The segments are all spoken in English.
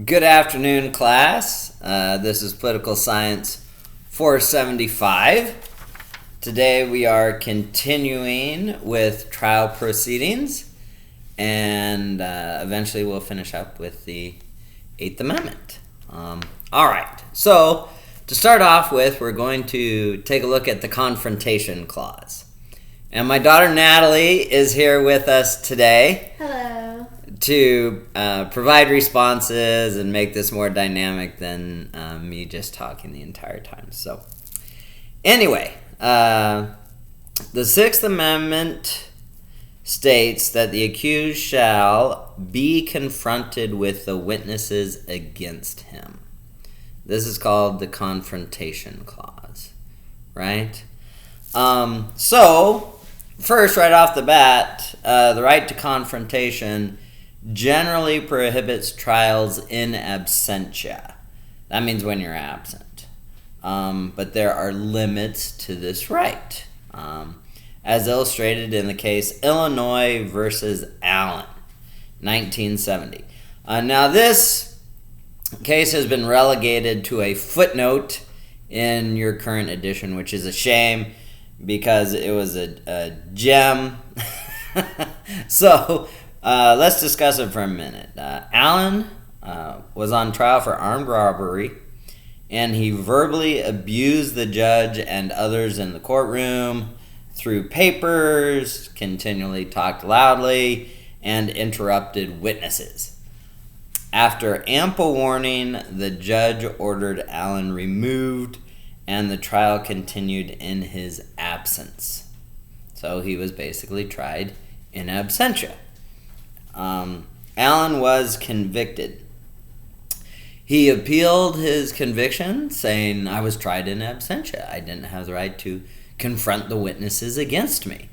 Good afternoon, class. This is Political Science 475. Today we are continuing with trial proceedings, and eventually we'll finish up with the Eighth Amendment. All right, so to start off with, we're going to take a look at the Confrontation Clause. And my daughter Natalie is here with us today. Hello. To provide responses and make this more dynamic than me just talking the entire time. So, anyway, the Sixth Amendment states that the accused shall be confronted with the witnesses against him. This is called the Confrontation Clause, right? So, first, right off the bat, the right to confrontation generally prohibits trials in absentia. That means when you're absent. But there are limits to this right, as illustrated in the case Illinois versus Allen, 1970. Now this case has been relegated to a footnote in your current edition, which is a shame because it was a gem. So let's discuss it for a minute. Allen was on trial for armed robbery, and he verbally abused the judge and others in the courtroom, threw papers, continually talked loudly, and interrupted witnesses. After ample warning, the judge ordered Allen removed, and the trial continued in his absence. So he was basically tried in absentia. Allen was convicted. He appealed his conviction, saying, I was tried in absentia. I didn't have the right to confront the witnesses against me.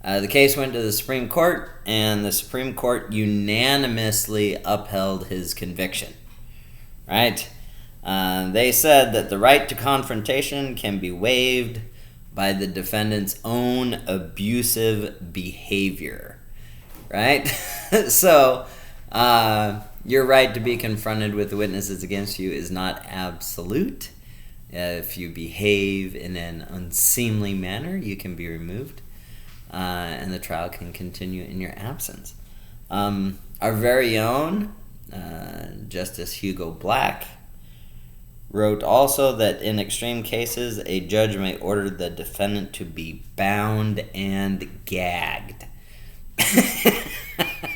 The case went to the Supreme Court, and the Supreme Court unanimously upheld his conviction. Right? They said that the right to confrontation can be waived by the defendant's own abusive behavior. Right? So, your right to be confronted with the witnesses against you is not absolute. If you behave in an unseemly manner, you can be removed, and the trial can continue in your absence. Our very own Justice Hugo Black wrote also that in extreme cases, a judge may order the defendant to be bound and gagged.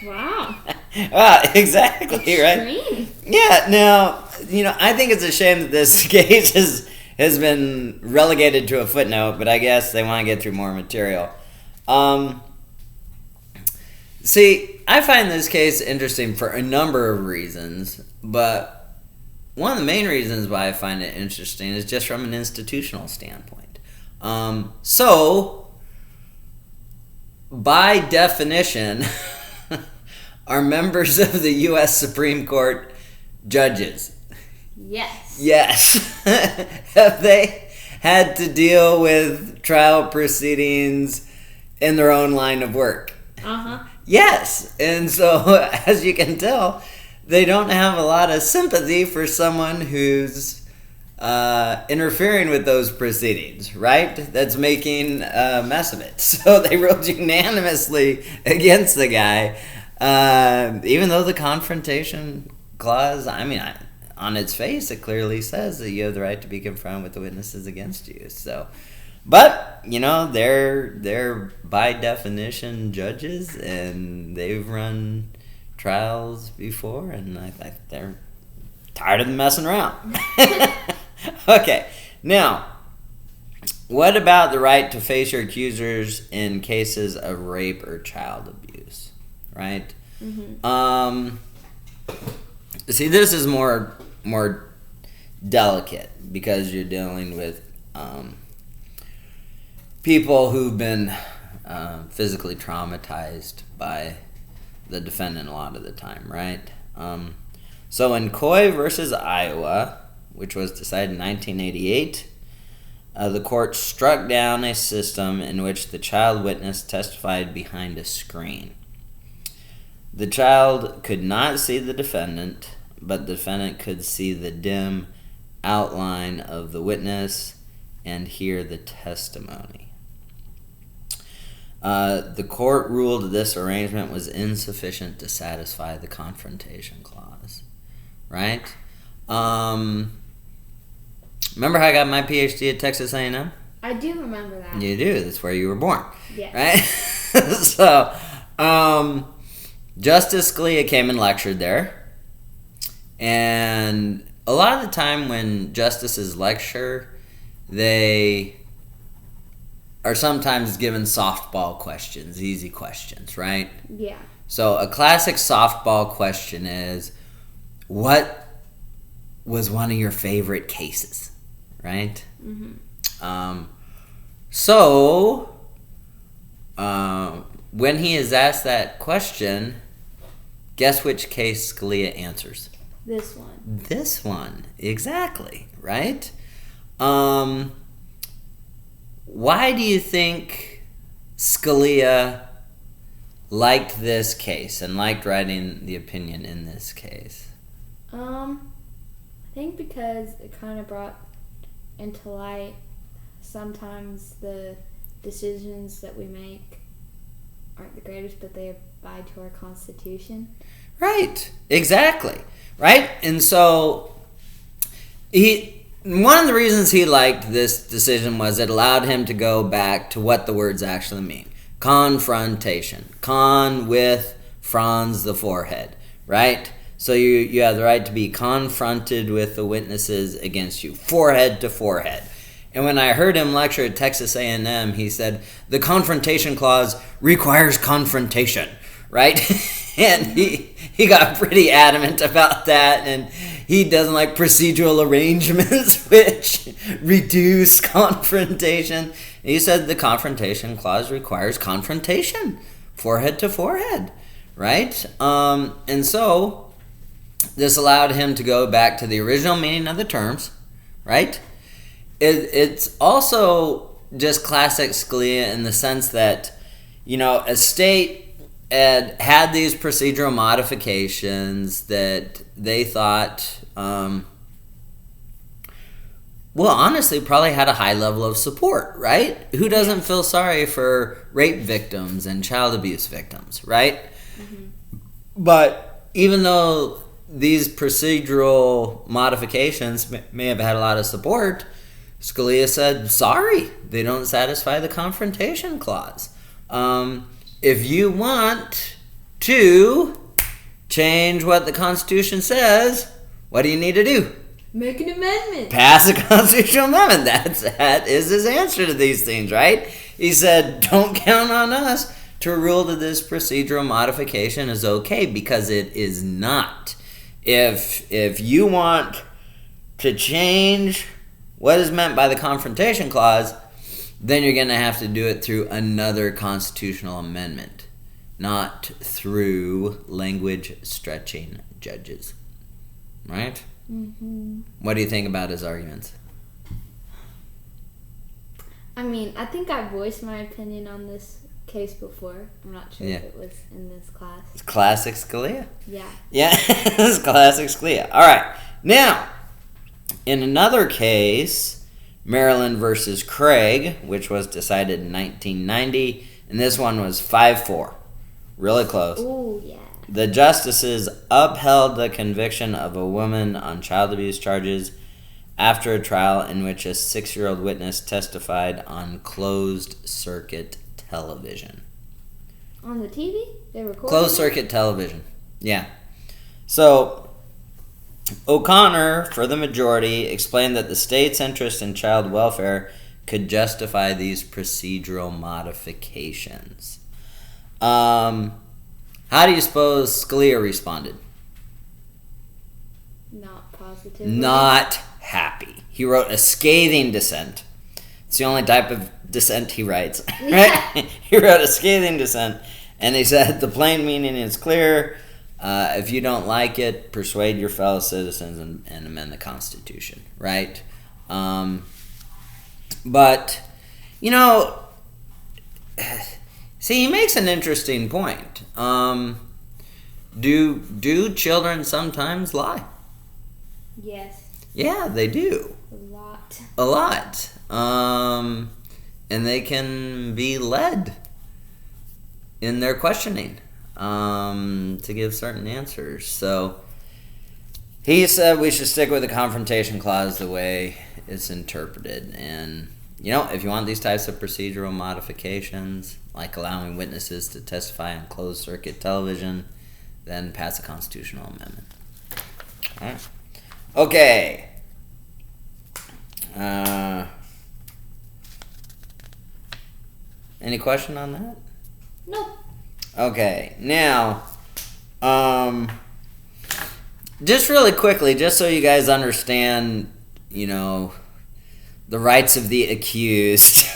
Wow. Exactly, right? Yeah, now, I think it's a shame that this case has been relegated to a footnote, but I guess they want to get through more material. See, I find this case interesting for a number of reasons, but one of the main reasons why I find it interesting is just from an institutional standpoint. So, by definition, are members of the U.S. Supreme Court judges? Yes. Yes. Have they had to deal with trial proceedings in their own line of work? Uh-huh. Yes. And so, as you can tell, they don't have a lot of sympathy for someone who's interfering with those proceedings, right? That's making a mess of it. So they ruled unanimously against the guy, even though the Confrontation Clause, on its face, it clearly says that you have the right to be confronted with the witnesses against you. So, but they're by definition judges, and they've run trials before, and I think they're tired of messing around. Okay, now, what about the right to face your accusers in cases of rape or child abuse, right? Mm-hmm. See, this is more delicate because you're dealing with people who've been physically traumatized by the defendant a lot of the time, right? So in Coy versus Iowa, which was decided in 1988, the court struck down a system in which the child witness testified behind a screen. The child could not see the defendant but the defendant could see the dim outline of the witness and hear the testimony. The court ruled this arrangement was insufficient to satisfy the confrontation clause. Right? Remember how I got my PhD at Texas A&M? I do remember that. You do. That's where you were born. Yes. Right? So, Justice Scalia came and lectured there. And a lot of the time when justices lecture, they are sometimes given softball questions, easy questions, right? Yeah. So a classic softball question is, what was one of your favorite cases, right? Mm-hmm. When he is asked that question, guess which case Scalia answers? This one. This one, exactly, right? Why do you think Scalia liked this case and liked writing the opinion in this case? I think because it kind of brought into light sometimes the decisions that we make aren't the greatest, but they abide to our Constitution. Right, exactly, right? And so one of the reasons he liked this decision was it allowed him to go back to what the words actually mean. Confrontation. Con with Franz the forehead, right? So you have the right to be confronted with the witnesses against you, forehead to forehead. And when I heard him lecture at Texas A&M, he said, the confrontation clause requires confrontation, right? And he got pretty adamant about that, and he doesn't like procedural arrangements which reduce confrontation. And he said the confrontation clause requires confrontation, forehead to forehead, right? And so this allowed him to go back to the original meaning of the terms, right? It's also just classic Scalia in the sense that, a state had these procedural modifications that they thought, honestly, probably had a high level of support, right? Who doesn't feel sorry for rape victims and child abuse victims, right? Mm-hmm. But even though these procedural modifications may have had a lot of support, Scalia said, sorry, they don't satisfy the confrontation clause. If you want to change what the Constitution says, what do you need to do? Make an amendment. Pass a constitutional amendment. That is his answer to these things, right? He said, don't count on us to rule that this procedural modification is okay, because it is not. If you want to change what is meant by the confrontation clause, then you're going to have to do it through another constitutional amendment, not through language-stretching judges. Right? Mm-hmm. What do you think about his arguments? I mean, I think I voiced my opinion on this case before. I'm not sure if it was in this class. It's classic Scalia. Yeah. Yeah, it's classic Scalia. All right. Now, in another case, Maryland versus Craig, which was decided in 1990, and this one was 5-4. Really close. Ooh, yeah. The justices upheld the conviction of a woman on child abuse charges after a trial in which a 6-year-old witness testified on closed-circuit television. On the TV? They recorded Closed-circuit television. Yeah. So, O'Connor, for the majority, explained that the state's interest in child welfare could justify these procedural modifications. How do you suppose Scalia responded? Not positive. Not happy. He wrote a scathing dissent. It's the only type of dissent he writes. Right? Yeah. He wrote a scathing dissent, and he said, the plain meaning is clear. If you don't like it, persuade your fellow citizens and amend the Constitution. Right? But, see, he makes an interesting point. Do children sometimes lie? Yes. Yeah, they do. A lot. And they can be led in their questioning to give certain answers. So he said we should stick with the confrontation clause the way it's interpreted. And, if you want these types of procedural modifications, like allowing witnesses to testify on closed-circuit television, then pass a constitutional amendment. All right. Okay. Any question on that? Nope. Okay. Now, just really quickly, just so you guys understand, the rights of the accused.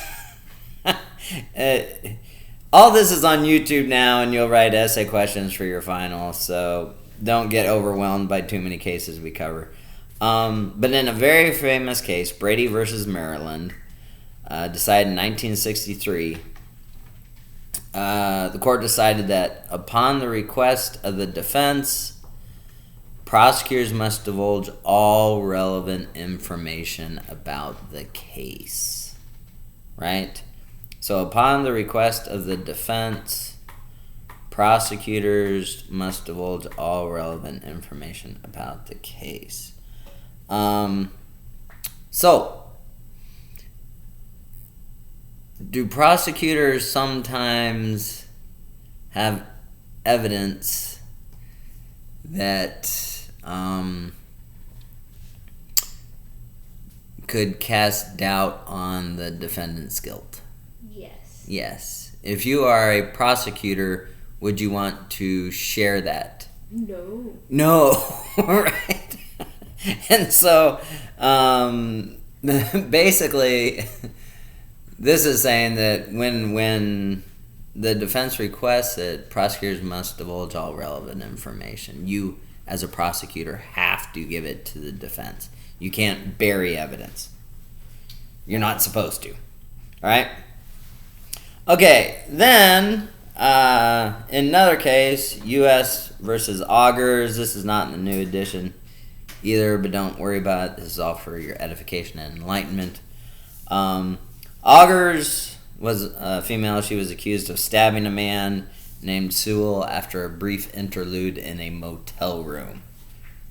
All this is on YouTube now, and you'll write essay questions for your final, so don't get overwhelmed by too many cases we cover. But in a very famous case, Brady versus Maryland, decided in 1963, the court decided that upon the request of the defense, prosecutors must divulge all relevant information about the case. Right? So upon the request of the defense, prosecutors must divulge all relevant information about the case. So, do prosecutors sometimes have evidence that could cast doubt on the defendant's guilt? Yes. Yes. If you are a prosecutor, would you want to share that? No. No. Right. And so, basically, this is saying that when the defense requests it, prosecutors must divulge all relevant information. You, as a prosecutor, have to give it to the defense. You can't bury evidence. You're not supposed to. All right? Okay, then, in another case, U.S. versus Augers. This is not in the new edition either, but don't worry about it. This is all for your edification and enlightenment. Augers was a female. She was accused of stabbing a man named Sewell after a brief interlude in a motel room.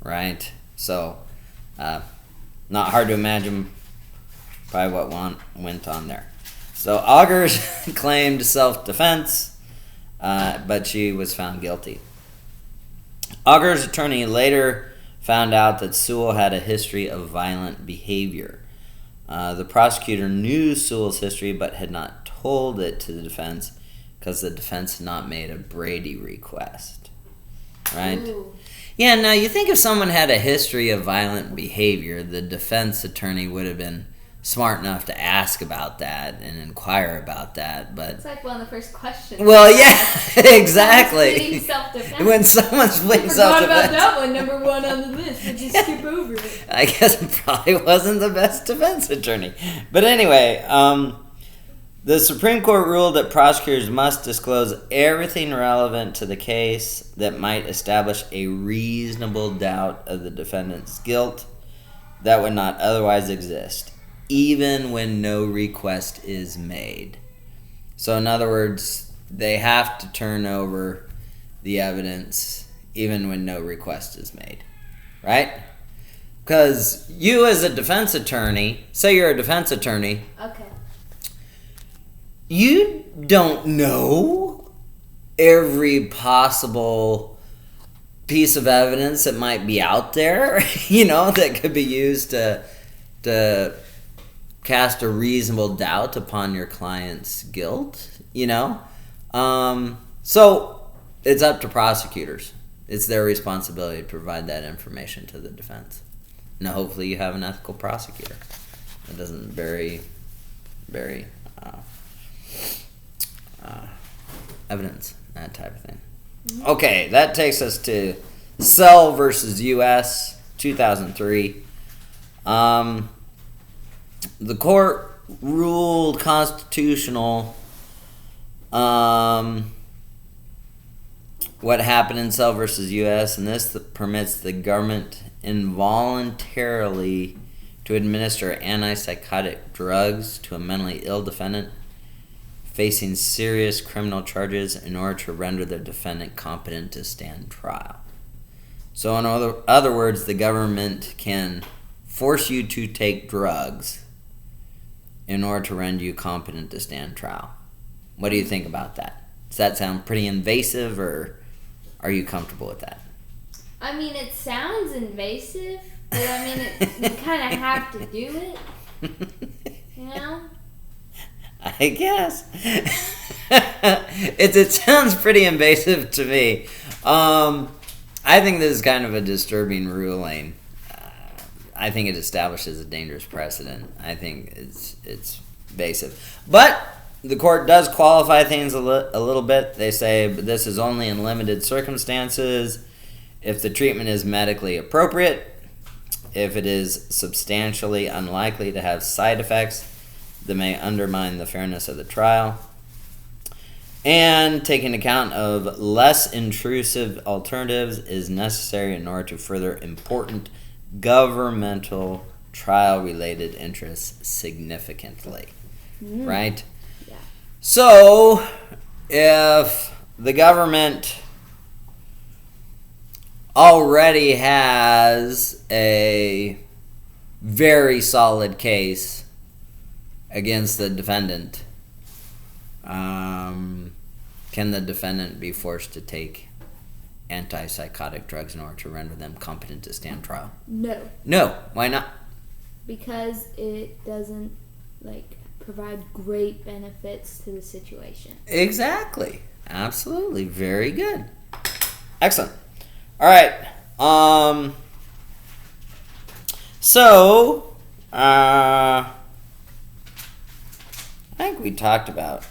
Right? So, not hard to imagine probably what went on there. So Augers claimed self-defense, but she was found guilty. Augers' attorney later found out that Sewell had a history of violent behavior. The prosecutor knew Sewell's history but had not told it to the defense because the defense had not made a Brady request. Right? Ooh. Yeah, now you think if someone had a history of violent behavior, the defense attorney would have been smart enough to ask about that and inquire about that, but It's like one of the first questions. well, yeah, exactly. Pleading self-defense. When someone's pleading Forgot about self-defense, that one, number one on the list. Did you skip over it? I guess it probably wasn't the best defense attorney. But anyway, the Supreme Court ruled that prosecutors must disclose everything relevant to the case that might establish a reasonable doubt of the defendant's guilt that would not otherwise exist, even when no request is made. So in other words, they have to turn over the evidence even when no request is made. Right? Because you as a defense attorney, say you're a defense attorney, Okay. you don't know every possible piece of evidence that might be out there, that could be used to cast a reasonable doubt upon your client's guilt, So it's up to prosecutors. It's their responsibility to provide that information to the defense. Now, hopefully you have an ethical prosecutor that doesn't very evidence, that type of thing. Okay, that takes us to Sell versus U.S., 2003. The court ruled constitutional what happened in Cell versus U.S., and this permits the government involuntarily to administer antipsychotic drugs to a mentally ill defendant facing serious criminal charges in order to render the defendant competent to stand trial. So in other words, the government can force you to take drugs in order to render you competent to stand trial. What do you think about that? Does that sound pretty invasive, or are you comfortable with that? I mean, it sounds invasive, but I mean, you kind of have to do it, you know? I guess. It sounds pretty invasive to me. I think this is kind of a disturbing ruling. I think it establishes a dangerous precedent. I think it's invasive. But the court does qualify things a little bit. They say this is only in limited circumstances, if the treatment is medically appropriate, if it is substantially unlikely to have side effects that may undermine the fairness of the trial, and taking account of less intrusive alternatives is necessary in order to further important governmental trial-related interests significantly. Right? Yeah. So, if the government already has a very solid case against the defendant, can the defendant be forced to take antipsychotic drugs in order to render them competent to stand trial? No. No. Why not? Because it doesn't, provide great benefits to the situation. Exactly. Absolutely. Very good. Excellent. All right. So, I think we talked about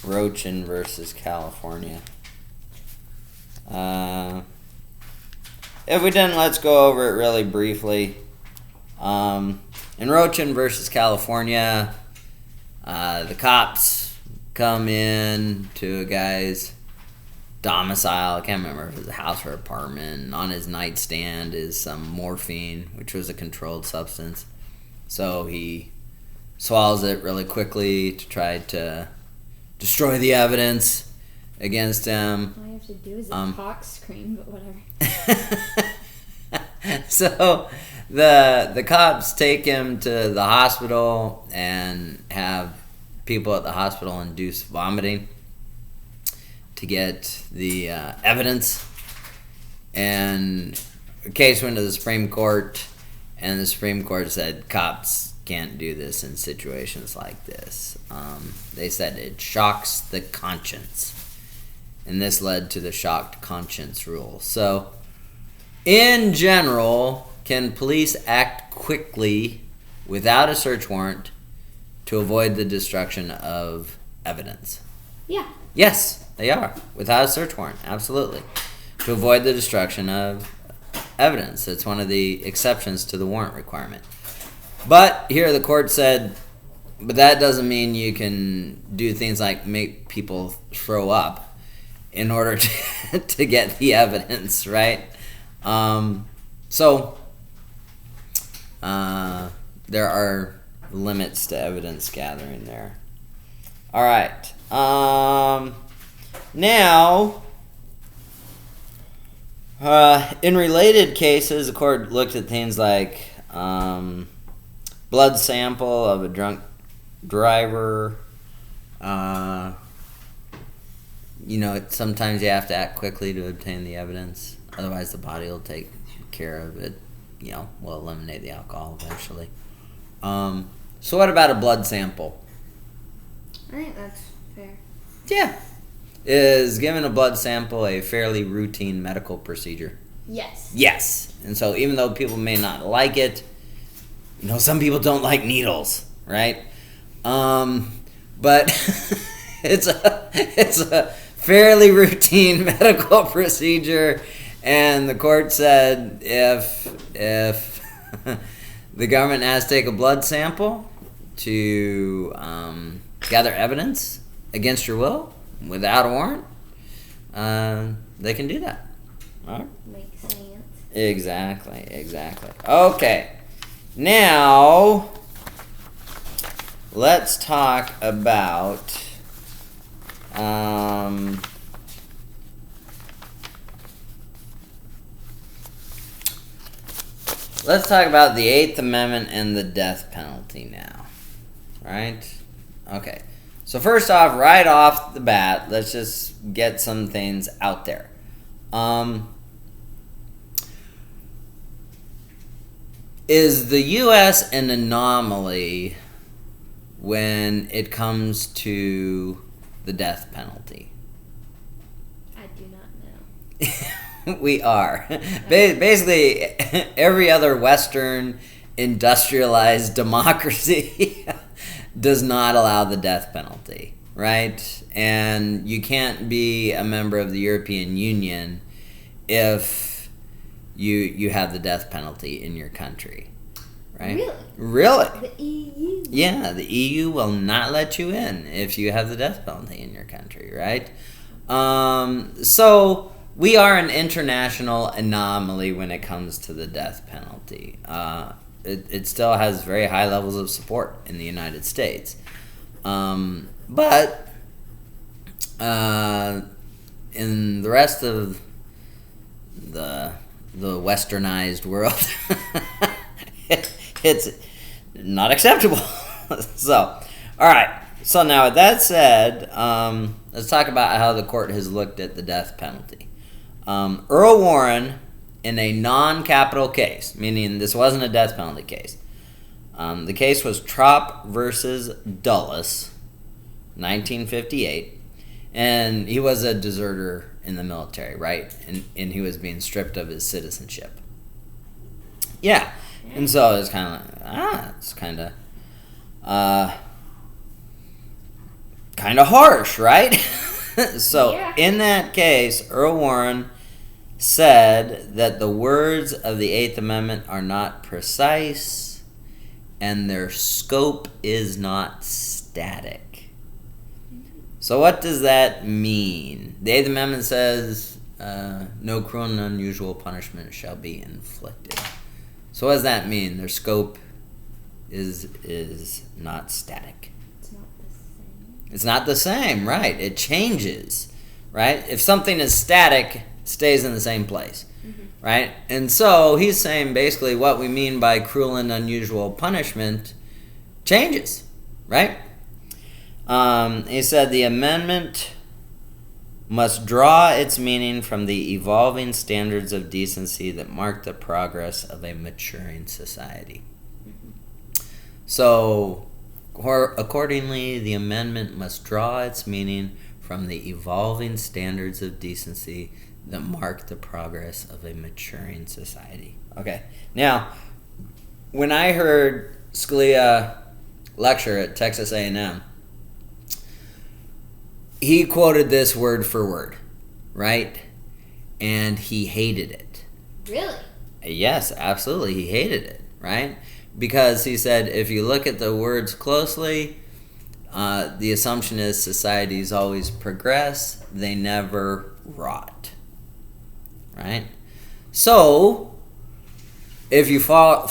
Rochin versus California. If we didn't, let's go over it really briefly. In Rochin versus California, the cops come in to a guy's domicile. I can't remember if it was a house or apartment. And on his nightstand is some morphine, which was a controlled substance. So he swallows it really quickly to try to destroy the evidence against him. All you have to do is a talk screen, but whatever. So the cops take him to the hospital and have people at the hospital induce vomiting to get the evidence. And the case went to the Supreme Court, and the Supreme Court said cops can't do this in situations like this. They said it shocks the conscience, and this led to the shocked conscience rule. So, in general, can police act quickly without a search warrant to avoid the destruction of evidence? Yeah. Yes, they are. Without a search warrant, absolutely. To avoid the destruction of evidence. It's one of the exceptions to the warrant requirement. But here the court said, but that doesn't mean you can do things like make people throw up in order to get the evidence, right? So there are limits to evidence gathering there. All right. Now, in related cases, the court looked at things like blood sample of a drunk driver. Sometimes you have to act quickly to obtain the evidence. Otherwise, the body will take care of it. Will eliminate the alcohol eventually. So what about a blood sample? I think that's fair. Yeah. Is giving a blood sample a fairly routine medical procedure? Yes. Yes. And so even though people may not like it, some people don't like needles, right? But it's a fairly routine medical procedure, and the court said if the government has to take a blood sample to gather evidence against your will without a warrant, they can do that. All right. Makes sense. Exactly. Okay. Now, let's talk about the Eighth Amendment and the death penalty now. Right? Okay. So first off, right off the bat, let's just get some things out there. Is the U.S. an anomaly when it comes to the death penalty? I do not know. We are. Basically, every other Western industrialized democracy does not allow the death penalty, right? And you can't be a member of the European Union if you have the death penalty in your country, right? Really? The EU? Yeah, the EU will not let you in if you have the death penalty in your country, right? So we are an international anomaly when it comes to the death penalty. It still has very high levels of support in the United States. But in the rest of the westernized world, it's not acceptable. So, all right. So now with that said, let's talk about how the court has looked at the death penalty. Earl Warren, in a non-capital case, meaning this wasn't a death penalty case. The case was Trop versus Dulles, 1958, and he was a deserter in the military, right? And he was being stripped of his citizenship. Yeah, and so it's kind of harsh, right? So Yeah. in that case, Earl Warren said that the words of the Eighth Amendment are not precise and their scope is not static. So what does that mean? The Eighth Amendment says no cruel and unusual punishment shall be inflicted. So what does that mean? Their scope is not static. It's not the same. It's not the same, right? It changes, right? If something is static, it stays in the same place, right? And so he's saying basically what we mean by cruel and unusual punishment changes, right? He said the amendment must draw its meaning from the evolving standards of decency that mark the progress of a maturing society. So, accordingly, the amendment must draw its meaning from the evolving standards of decency that mark the progress of a maturing society. Okay, now, when I heard Scalia lecture at Texas A&M, he quoted this word for word, right? And he hated it. Really? Yes, absolutely. He hated it, right? Because he said if you look at the words closely, the assumption is societies always progress, they never rot, right? So, if you follow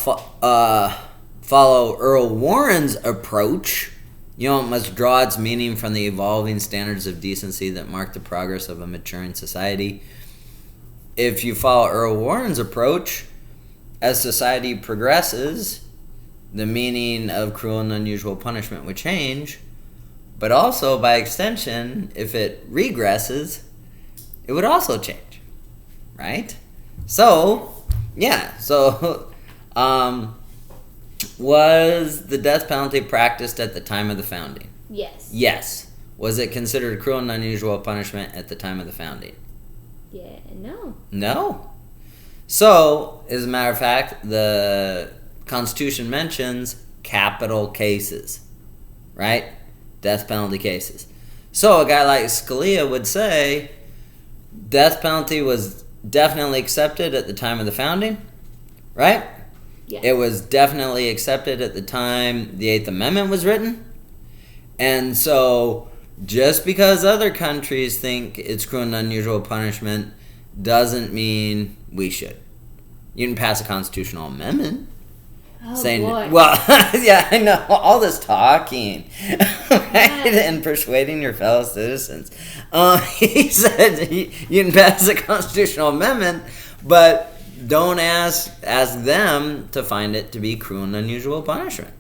Earl Warren's approach, it must draw its meaning from the evolving standards of decency that mark the progress of a maturing society. If you follow Earl Warren's approach, as society progresses, the meaning of cruel and unusual punishment would change, but also, by extension, if it regresses, it would also change, right? So, yeah, was the death penalty practiced at the time of the founding? Yes. Yes. Was it considered cruel and unusual punishment at the time of the founding? Yeah, no. No. So, as a matter of fact, the Constitution mentions capital cases, right? Death penalty cases. So, a guy like Scalia would say death penalty was definitely accepted at the time of the founding, right? Yes. It was definitely accepted at the time the Eighth Amendment was written. And so, just because other countries think it's cruel and unusual punishment doesn't mean we should. You can pass a constitutional amendment saying, boy. well, yeah, I know, all this talking, right? And persuading your fellow citizens. He said you can pass a constitutional amendment, but don't ask them to find it to be cruel and unusual punishment.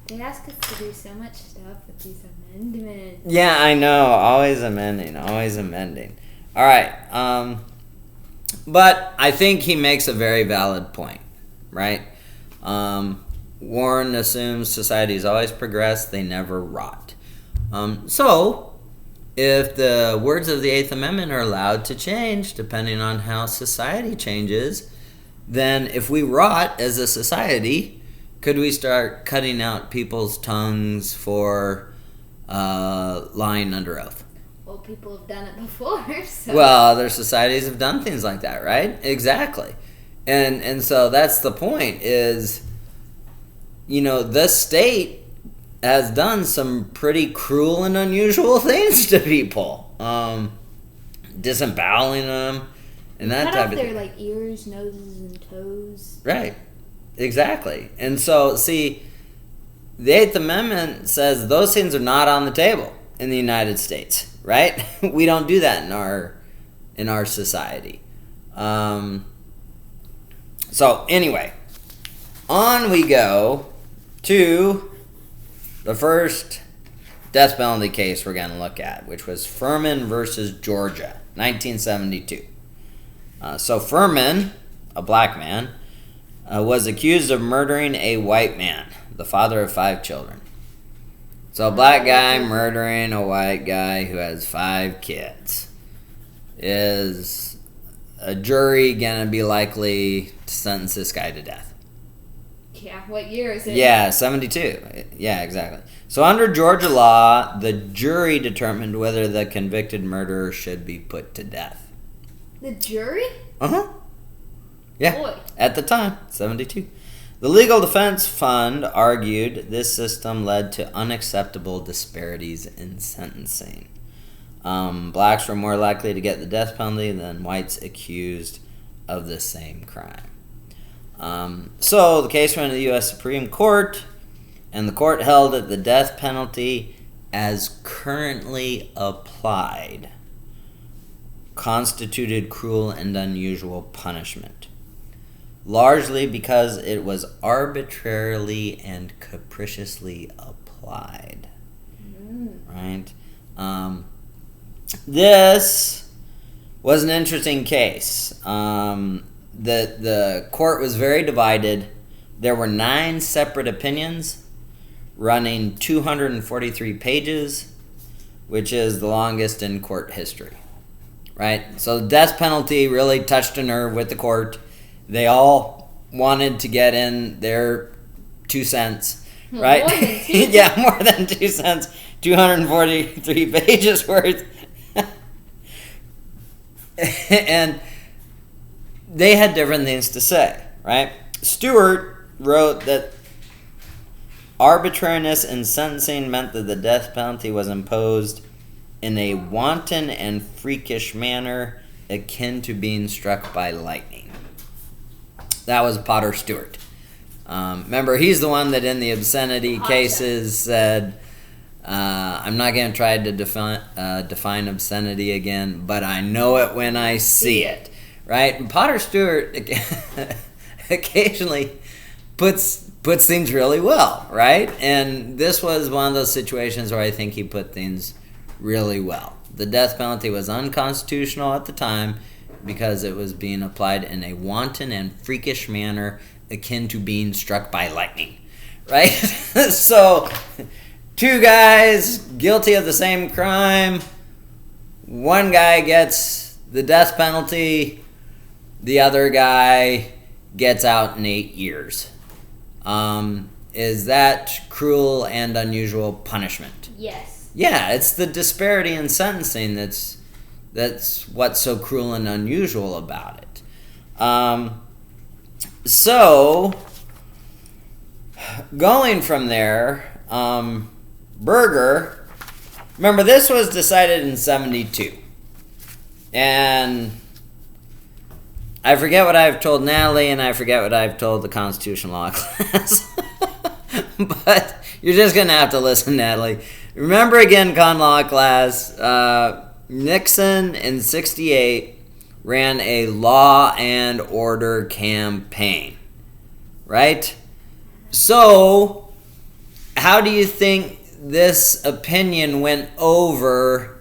They ask us to do so much stuff with these amendments. Yeah, I know. Always amending. All right. But I think he makes a very valid point, right? Warren assumes societies always progress, they never rot. So, if the words of the Eighth Amendment are allowed to change depending on how society changes, then if we rot as a society, could we start cutting out people's tongues for lying under oath? Well, people have done it before, so... Well, other societies have done things like that, right? Exactly. And so that's the point is, the state has done some pretty cruel and unusual things to people. Disemboweling them and that type of thing. Cut off their, ears, noses, and toes. Right. Exactly. And so, see, the Eighth Amendment says those things are not on the table in the United States, right? We don't do that in our society. So, anyway, on we go to the first death penalty case we're going to look at, which was Furman versus Georgia, 1972. So, Furman, a black man, was accused of murdering a white man, the father of 5 children. So a black guy murdering a white guy who has 5 kids. Is a jury going to be likely to sentence this guy to death? Yeah, what year is it? Yeah, 72. Yeah, exactly. So under Georgia law, the jury determined whether the convicted murderer should be put to death. The jury? Uh-huh. Yeah, Boy. At the time, 72. The Legal Defense Fund argued this system led to unacceptable disparities in sentencing. Blacks were more likely to get the death penalty than whites accused of the same crime. So the case went to the U.S. Supreme Court, and the court held that the death penalty, as currently applied, constituted cruel and unusual punishment, largely because it was arbitrarily and capriciously applied. Right? This was an interesting case. The court was very divided. There were 9 separate opinions running 243 pages, which is the longest in court history. Right? So the death penalty really touched a nerve with the court. They all wanted to get in their 2 cents, right? More than 2 cents. Yeah, more than 2 cents. 243 pages worth. And they had different things to say, right? Stewart wrote that arbitrariness in sentencing meant that the death penalty was imposed in a wanton and freakish manner akin to being struck by lightning. That was Potter Stewart. Remember, he's the one that in the obscenity cases said, I'm not going to try to define obscenity again, but I know it when I see it. Right? And Potter Stewart occasionally puts things really well, right? And this was one of those situations where I think he put things really well. The death penalty was unconstitutional at the time because it was being applied in a wanton and freakish manner akin to being struck by lightning, right? So, 2 guys guilty of the same crime. One guy gets the death penalty. The other guy gets out in 8 years. Is that cruel and unusual punishment? Yes. Yeah, it's the disparity in sentencing that's what's so cruel and unusual about it. So, going from there, Berger Remember, this was decided in 72. And I forget what I've told Natalie, and I forget what I've told the constitutional law class. But you're just going to have to listen, Natalie. Remember again, con law class, Nixon in 68 ran a law and order campaign, right? So, how do you think this opinion went over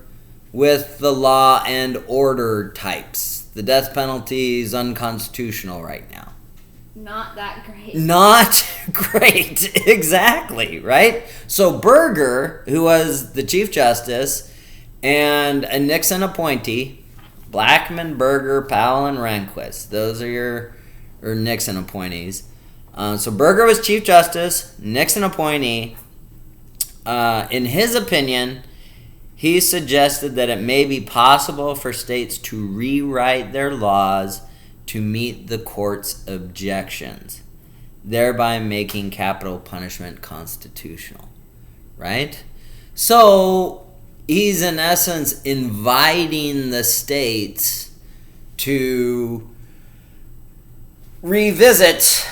with the law and order types? The death penalty is unconstitutional right now. Not that great. Not great, exactly, right? So Berger, who was the Chief Justice and a Nixon appointee, Blackmun, Berger, Powell, and Rehnquist. Those are your Nixon appointees. So Berger was Chief Justice, Nixon appointee. In his opinion, he suggested that it may be possible for states to rewrite their laws to meet the court's objections, thereby making capital punishment constitutional, right? So he's in essence inviting the states to revisit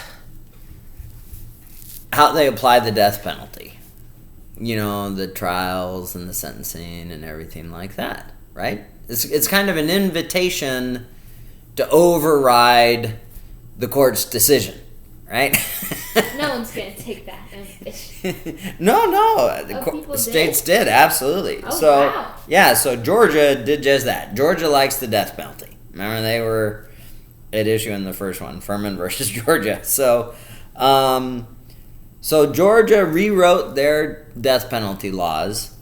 how they apply the death penalty. You know, the trials and the sentencing and everything like that, right? It's kind of an invitation to override the court's decision, right? No one's going to take that invitation. No. The states did, absolutely. Oh, wow. Yeah, so Georgia did just that. Georgia likes the death penalty. Remember, they were at issue in the first one, Furman versus Georgia. So Georgia rewrote their death penalty laws,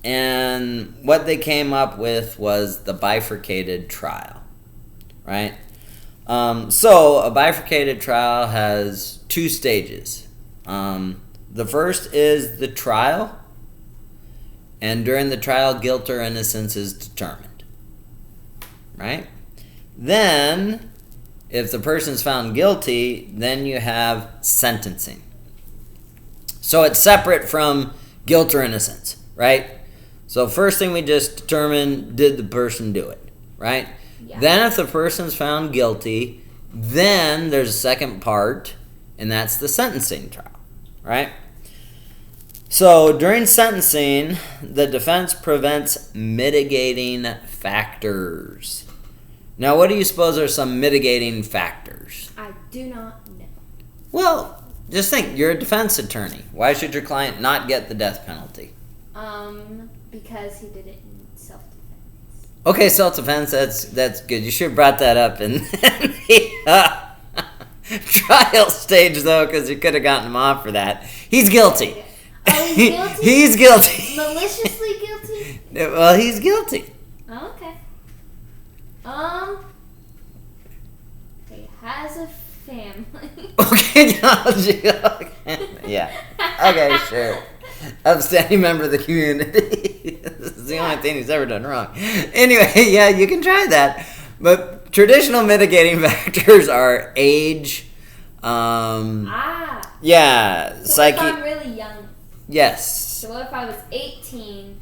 and what they came up with was the bifurcated trial, right? So a bifurcated trial has two stages. The first is the trial, and during the trial, guilt or innocence is determined, right? Then, if the person's found guilty, then you have sentencing. So it's separate from guilt or innocence, right? So first thing we just determine, did the person do it, right? Yeah. Then if the person's found guilty, then there's a second part, and that's the sentencing trial, right? So during sentencing, the defense prevents mitigating factors. Now, what do you suppose are some mitigating factors? I do not know. Well, just think, you're a defense attorney. Why should your client not get the death penalty? Because he did it in self-defense. Okay, self-defense, that's good. You should have brought that up in the trial stage, though, because you could have gotten him off for that. He's guilty. Oh, he's guilty? He's guilty. Maliciously guilty? Well, he's guilty. Oh, okay. He has a family. Okay. Yeah. Okay, sure. Upstanding member of the community. This is the only thing he's ever done wrong. Anyway, yeah, you can try that. But traditional mitigating factors are age. Yeah. So if I'm really young. Yes. So what if I was 18?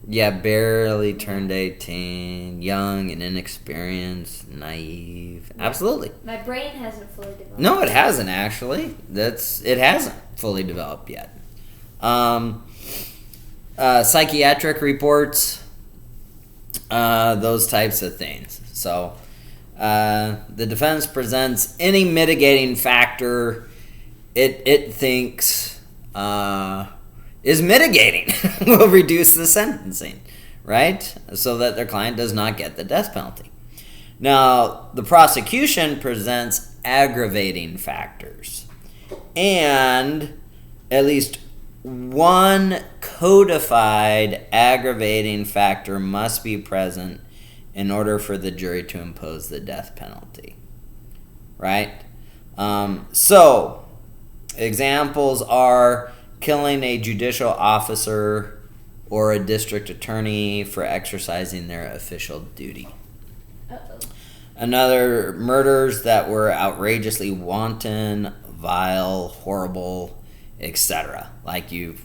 Yeah, barely turned 18, young and inexperienced, naive. Yeah. Absolutely. My brain hasn't fully developed. No, it hasn't actually. It hasn't fully developed yet. Psychiatric reports, those types of things. So, the defense presents any mitigating factor it thinks is mitigating will reduce the sentencing, right? So that their client does not get the death penalty. Now, the prosecution presents aggravating factors, and at least one codified aggravating factor must be present in order for the jury to impose the death penalty, right? So, examples are killing a judicial officer or a district attorney for exercising their official duty. Uh-oh. Another, murders that were outrageously wanton, vile, horrible, etc. Like you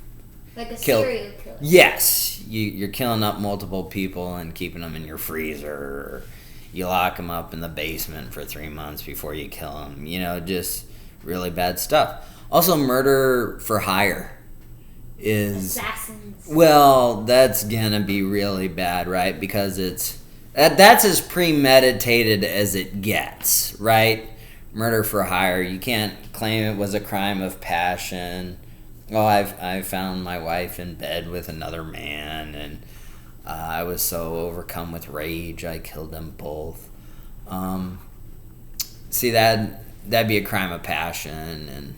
Like a serial killer. Yes. You're killing up multiple people and keeping them in your freezer. Or you lock them up in the basement for 3 months before you kill them. Just really bad stuff. Also, murder for hire is... Assassins. Well, that's gonna be really bad, right? Because that's as premeditated as it gets, right? Murder for hire. You can't claim it was a crime of passion. Oh, I found my wife in bed with another man, and I was so overcome with rage I killed them both. See, that'd be a crime of passion, and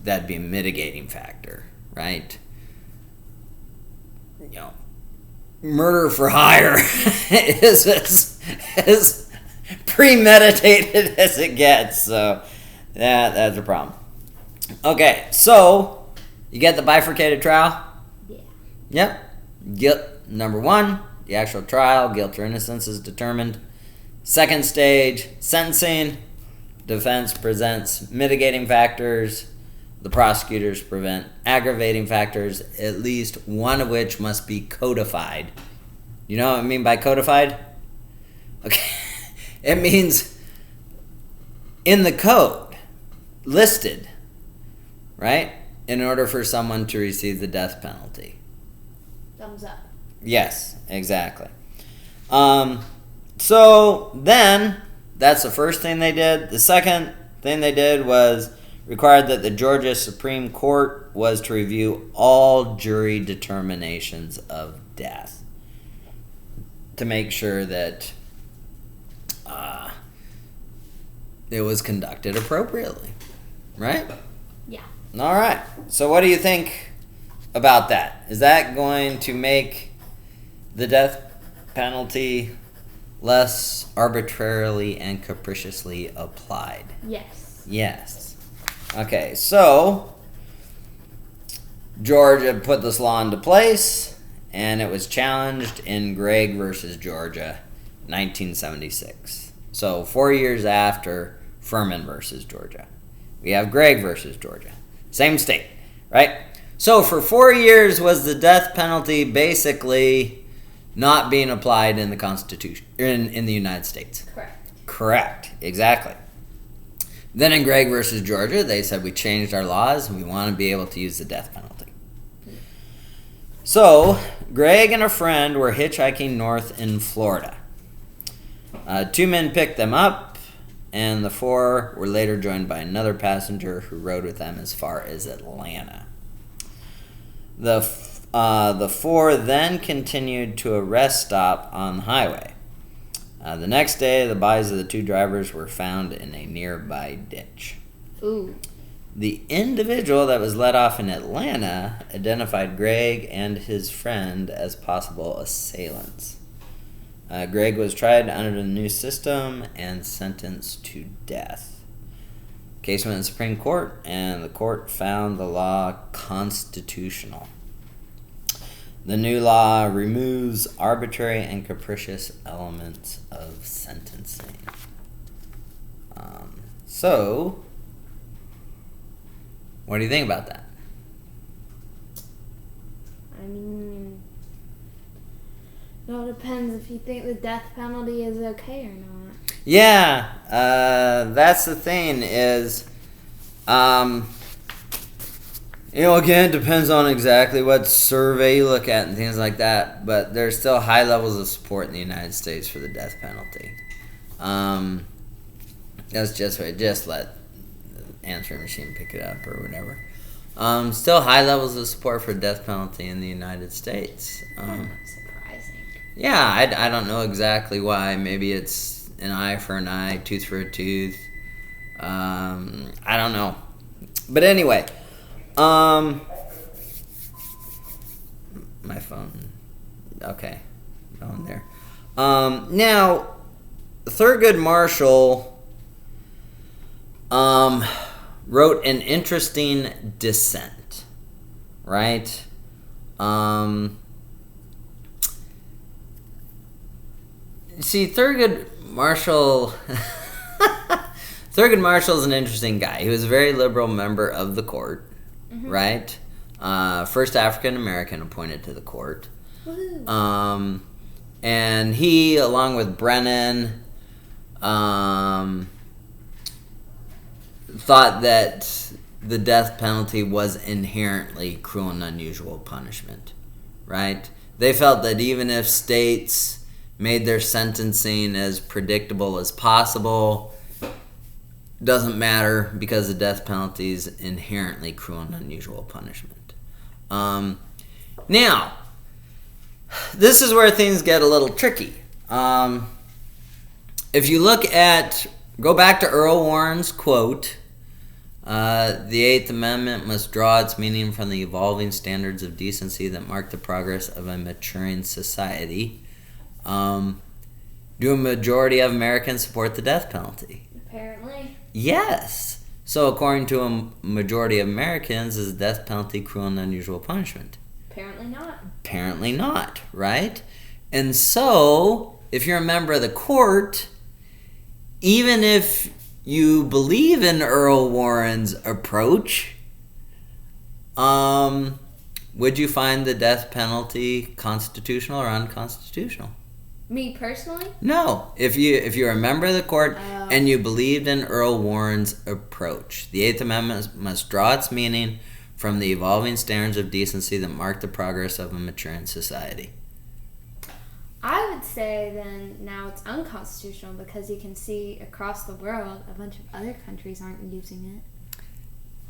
that'd be a mitigating factor, right? Murder for hire is as premeditated as it gets, so that's a problem. Okay, so you get the bifurcated trial? Yeah. Yep. Guilt, number 1, the actual trial, guilt or innocence is determined. Second stage, sentencing. Defense presents mitigating factors. The prosecutors present aggravating factors, at least one of which must be codified. You know what I mean by codified? Okay. It means in the code, listed, right? In order for someone to receive the death penalty. Thumbs up. Yes, exactly. So then, that's the first thing they did. The second thing they did was required that the Georgia Supreme Court was to review all jury determinations of death to make sure that it was conducted appropriately, right? Yeah. All right. So what do you think about that? Is that going to make the death penalty less arbitrarily and capriciously applied? Yes. Yes. Okay, so Georgia put this law into place, and it was challenged in Gregg versus Georgia, 1976. So 4 years after Furman versus Georgia. We have Gregg versus Georgia. Same state, right? So for 4 years was the death penalty basically not being applied in the Constitution, in the United States. Correct, exactly. Then in Gregg versus Georgia, they said we changed our laws and we want to be able to use the death penalty. So Gregg and a friend were hitchhiking north in Florida. 2 men picked them up, and the 4 were later joined by another passenger who rode with them as far as Atlanta. The 4 then continued to a rest stop on the highway. The next day, the bodies of the 2 drivers were found in a nearby ditch. Ooh. The individual that was let off in Atlanta identified Gregg and his friend as possible assailants. Gregg was tried under the new system and sentenced to death. Case went to the Supreme Court, and the court found the law constitutional. The new law removes arbitrary and capricious elements of sentencing. So, what do you think about that? I mean, it all depends if you think the death penalty is okay or not. Yeah, that's the thing is, again, it depends on exactly what survey you look at and things like that, but there's still high levels of support in the United States for the death penalty. That's just what, just let the answering machine pick it up or whatever. Still high levels of support for death penalty in the United States. Surprising. Yeah, I don't know exactly why. Maybe it's an eye for an eye, tooth for a tooth. I don't know. But anyway, my phone. Okay, going there. Now, Thurgood Marshall wrote an interesting dissent, right? See, Thurgood Marshall... Thurgood Marshall's an interesting guy. He was a very liberal member of the court, right? first African American appointed to the court. Woohoo. And he, along with Brennan, thought that the death penalty was inherently cruel and unusual punishment, right? They felt that even if states made their sentencing as predictable as possible, doesn't matter because the death penalty is inherently cruel and unusual punishment. Now, this is where things get a little tricky. If you go back to Earl Warren's quote, the Eighth Amendment must draw its meaning from the evolving standards of decency that mark the progress of a maturing society. Do a majority of Americans support the death penalty? Apparently. Yes. So according to a majority of Americans, is the death penalty cruel and unusual punishment? Apparently not. Apparently not, right? And so, if you're a member of the court, even if you believe in Earl Warren's approach, would you find the death penalty constitutional or unconstitutional? Me personally? No. If you're a member of the court and you believed in Earl Warren's approach, the Eighth Amendment must draw its meaning from the evolving standards of decency that mark the progress of a maturing society. I would say then now it's unconstitutional because you can see across the world a bunch of other countries aren't using it.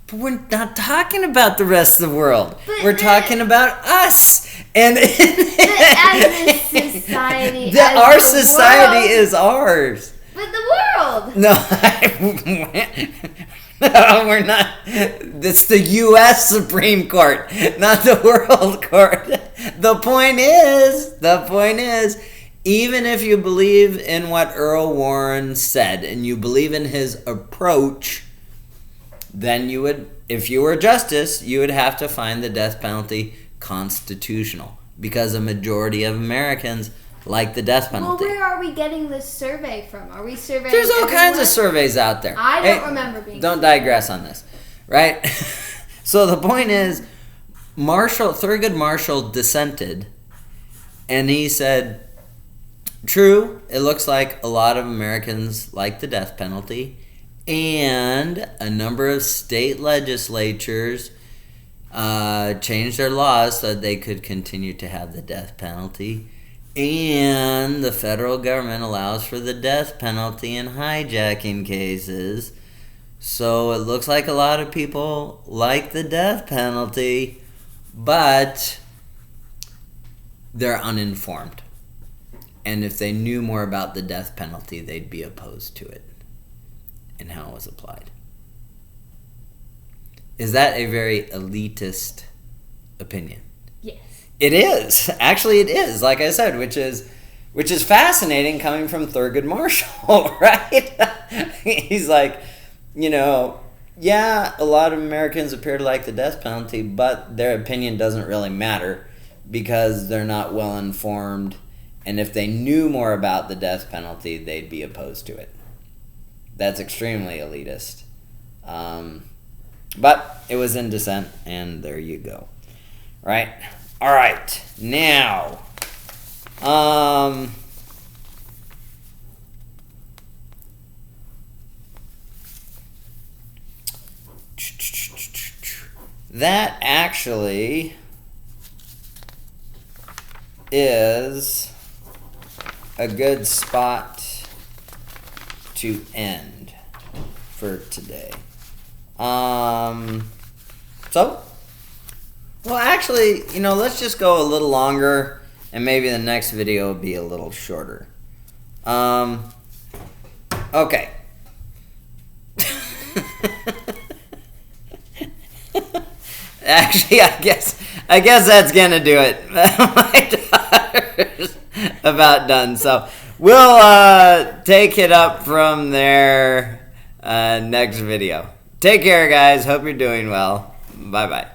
But we're not talking about the rest of the world. But we're talking about us. And as a society, our society is ours. But the world. No, no, we're not. It's the U.S. Supreme Court, not the World Court. The point is, even if you believe in what Earl Warren said and you believe in his approach, then you would, if you were justice, you would have to find the death penalty constitutional because a majority of Americans like the death penalty. Well, where are we getting this survey from? Are we surveying There's all everyone? kinds of surveys out there. I don't remember being. Don't digress on this, right? So the point is, Thurgood Marshall dissented, and he said, true, it looks like a lot of Americans like the death penalty, and a number of state legislatures changed their laws so that they could continue to have the death penalty. And the federal government allows for the death penalty in hijacking cases. So it looks like a lot of people like the death penalty, but they're uninformed. And if they knew more about the death penalty, they'd be opposed to it and how it was applied. Is that a very elitist opinion? Yes. It is. Actually, it is, like I said, which is fascinating coming from Thurgood Marshall, right? He's like, yeah, a lot of Americans appear to like the death penalty, but their opinion doesn't really matter because they're not well informed, and if they knew more about the death penalty, they'd be opposed to it. That's extremely elitist. But it was in dissent, and there you go. Right? All right. Now, that actually is a good spot to end for today. Well, actually, let's just go a little longer, and maybe the next video will be a little shorter. Okay. Actually, I guess that's gonna do it. My daughter's about done, so we'll take it up from there next video. Take care, guys. Hope you're doing well. Bye-bye.